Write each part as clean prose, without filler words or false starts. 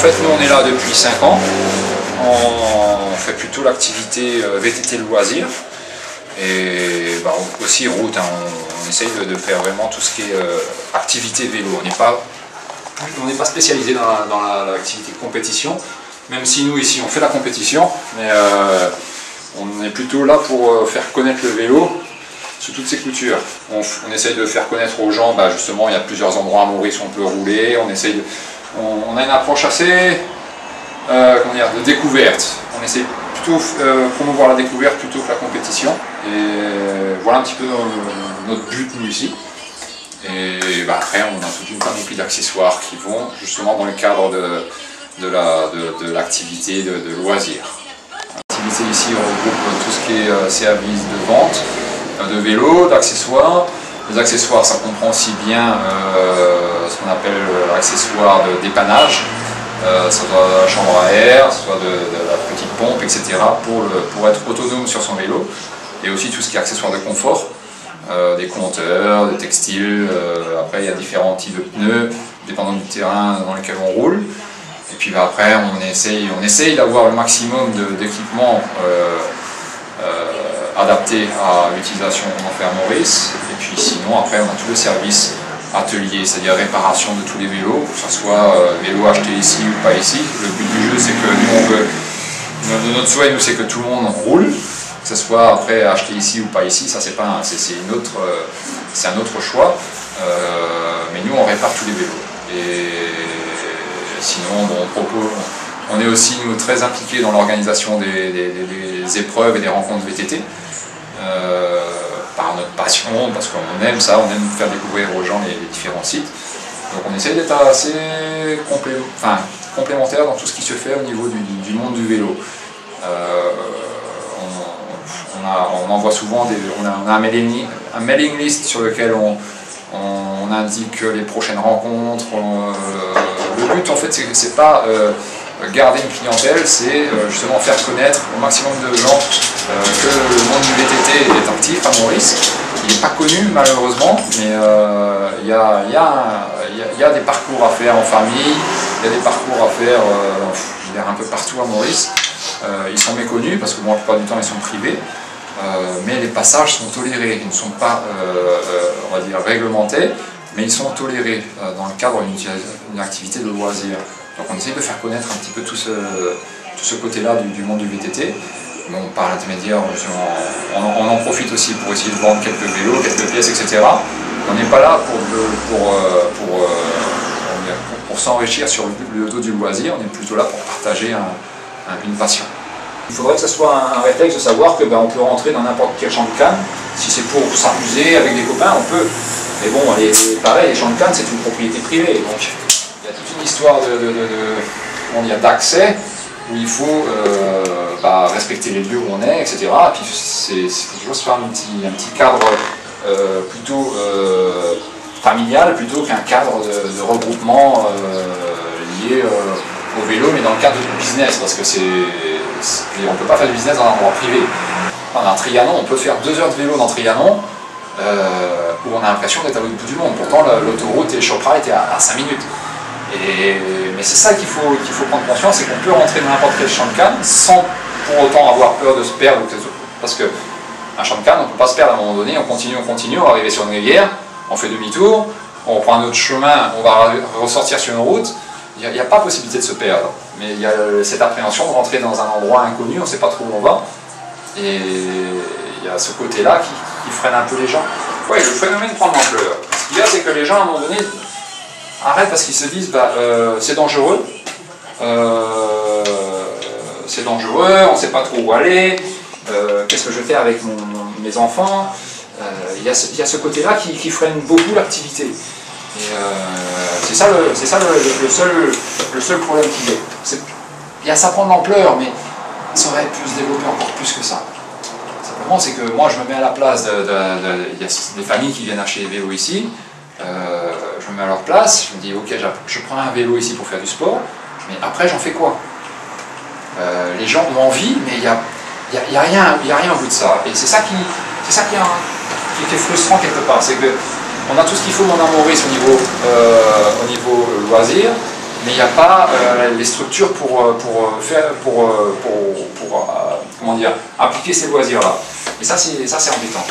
fait, nous on est là depuis 5 ans. On fait plutôt l'activité VTT loisir. Et bah, aussi route, hein, on essaye de faire vraiment tout ce qui est activité vélo. On n'est pas spécialisé dans l'activité compétition, même si nous ici on fait la compétition, mais on est plutôt là pour faire connaître le vélo sous toutes ses coutures. On essaye de faire connaître aux gens, bah, justement il y a plusieurs endroits à Maurice où on peut rouler, on a une approche assez de découverte. On essaie plutôt promouvoir la découverte plutôt que la compétition. Et voilà un petit peu notre but nous ici. Et bah, après on a toute une panoplie d'accessoires qui vont justement dans le cadre de l'activité de loisirs. L'activité ici regroupe tout ce qui est service de vente, de vélo, d'accessoires. Les accessoires, ça comprend aussi bien ce qu'on appelle accessoires de dépannage, soit de la chambre à air, soit de la petite pompe, etc. pour être autonome sur son vélo. Et aussi tout ce qui est accessoires de confort, des compteurs, des textiles. Après, il y a différents types de pneus, dépendant du terrain dans lequel on roule. Et puis bah, après, on essaye d'avoir le maximum d'équipements adaptés à l'utilisation qu'on en fait à Maurice. Et puis sinon, après, on a tout le service atelier, c'est-à-dire réparation de tous les vélos, que ce soit vélo acheté ici ou pas ici. Le but du jeu, c'est que nous, notre souhait, c'est que tout le monde roule, que ce soit après acheté ici ou pas ici, ça c'est un autre choix. Mais nous, on répare tous les vélos. Et sinon, bon, on est aussi nous, très impliqués dans l'organisation des épreuves et des rencontres VTT. Par notre passion, parce qu'on aime ça, on aime faire découvrir aux gens les différents sites. Donc on essaie d'être assez complémentaire dans tout ce qui se fait au niveau du monde du vélo. On envoie souvent on a un mailing list sur lequel on indique les prochaines rencontres. Le but en fait c'est pas garder une clientèle, c'est justement faire connaître au maximum de gens que le monde du VTT est actif à Maurice. Il n'est pas connu malheureusement, mais il y a des parcours à faire en famille, il y a des parcours à faire un peu partout à Maurice. Ils sont méconnus parce que bon, la plupart du temps ils sont privés, mais les passages sont tolérés, ils ne sont pas on va dire réglementés, mais ils sont tolérés dans le cadre d'une activité de loisir. Donc on essaye de faire connaître un petit peu tout ce côté-là du monde du VTT. Bon, par l'intermédiaire, on en profite aussi pour essayer de vendre quelques vélos, quelques pièces, etc. On n'est pas là pour s'enrichir sur le dos du loisir, on est plutôt là pour partager une passion. Il faudrait que ce soit un réflexe de savoir que on peut rentrer dans n'importe quel champ de canne. Si c'est pour s'amuser avec des copains, on peut. Mais bon, pareil, les champs de canne, c'est une propriété privée. Donc, il y a toute une histoire d'accès où il faut respecter les lieux où on est, etc. Et puis il faut toujours se faire un petit cadre plutôt familial plutôt qu'un cadre de regroupement lié au vélo, mais dans le cadre du business, parce que on ne peut pas faire du business dans un endroit privé. Dans un Trianon, on peut faire 2 heures de vélo dans Trianon où on a l'impression d'être à l'autre bout du monde. Pourtant, l'autoroute et Chopra étaient à 5 minutes. Mais c'est ça qu'il faut prendre conscience, c'est qu'on peut rentrer dans n'importe quel champ de canne sans pour autant avoir peur de se perdre. Parce qu'un champ de canne, on ne peut pas se perdre à un moment donné, on continue, on va arriver sur une rivière, on fait demi-tour, on prend un autre chemin, on va ressortir sur une route. Il n'y a pas possibilité de se perdre. Mais il y a cette appréhension de rentrer dans un endroit inconnu, on ne sait pas trop où on va. Et il y a ce côté-là qui freine un peu les gens. Oui, le phénomène prend de l'ampleur. Ce qu'il y a, c'est que les gens, à un moment donné, arrêtent parce qu'ils se disent c'est dangereux, on ne sait pas trop où aller, qu'est-ce que je fais avec mes enfants. Il y a ce côté-là qui freine beaucoup l'activité. Et c'est ça le seul problème qu'il y a. Ça prend de l'ampleur, mais ça aurait pu se développer encore plus que ça. Simplement, c'est que moi, je me mets à la place il y a des familles qui viennent acheter des vélos ici. Je me mets à leur place, je me dis ok, je prends un vélo ici pour faire du sport, mais après j'en fais quoi? Les gens ont envie, mais il n'y a rien au bout de ça. Et c'est ça qui est frustrant quelque part, c'est qu'on a tout ce qu'il faut dans Maurice au niveau loisir, mais il n'y a pas les structures pour comment dire, appliquer ces loisirs-là. Et ça, c'est embêtant.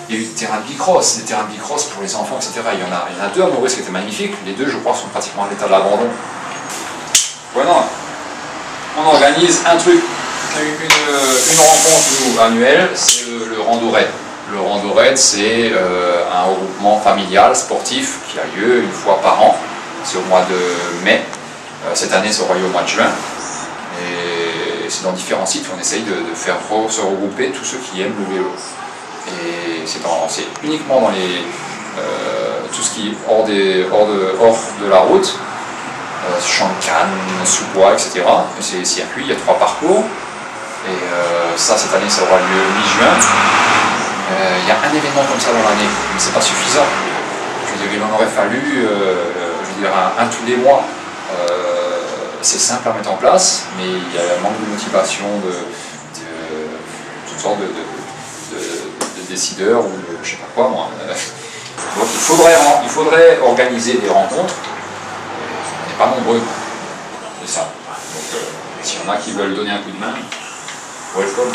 Il y a eu des terrains de bicross, pour les enfants, etc. Il y en a deux à Maurice qui étaient magnifiques. Les deux, je crois, sont pratiquement à l'état de l'abandon. Ouais, non. On organise un truc, une rencontre nous, annuelle, c'est le Rando Raid. Le Rando Raid, c'est un regroupement familial, sportif, qui a lieu une fois par an. C'est au mois de mai. Cette année, ça aura lieu au mois de juin. Et c'est dans différents sites qu'on essaye de faire se regrouper tous ceux qui aiment le vélo. Et c'est uniquement dans tout ce qui est hors de la route, champ de Cannes, sous-bois, etc. Et c'est circuit, il y a 3 parcours. Et ça, cette année, ça aura lieu mi-juin. Il y a un événement comme ça dans l'année, mais c'est pas suffisant. Je veux dire, il en aurait fallu un tous les mois. C'est simple à mettre en place, mais il y a un manque de motivation de toutes sortes de décideurs ou de je sais pas quoi moi. Donc il faudrait organiser des rencontres. On n'est pas nombreux. C'est ça. Donc s'il y en a qui veulent donner un coup de main, welcome.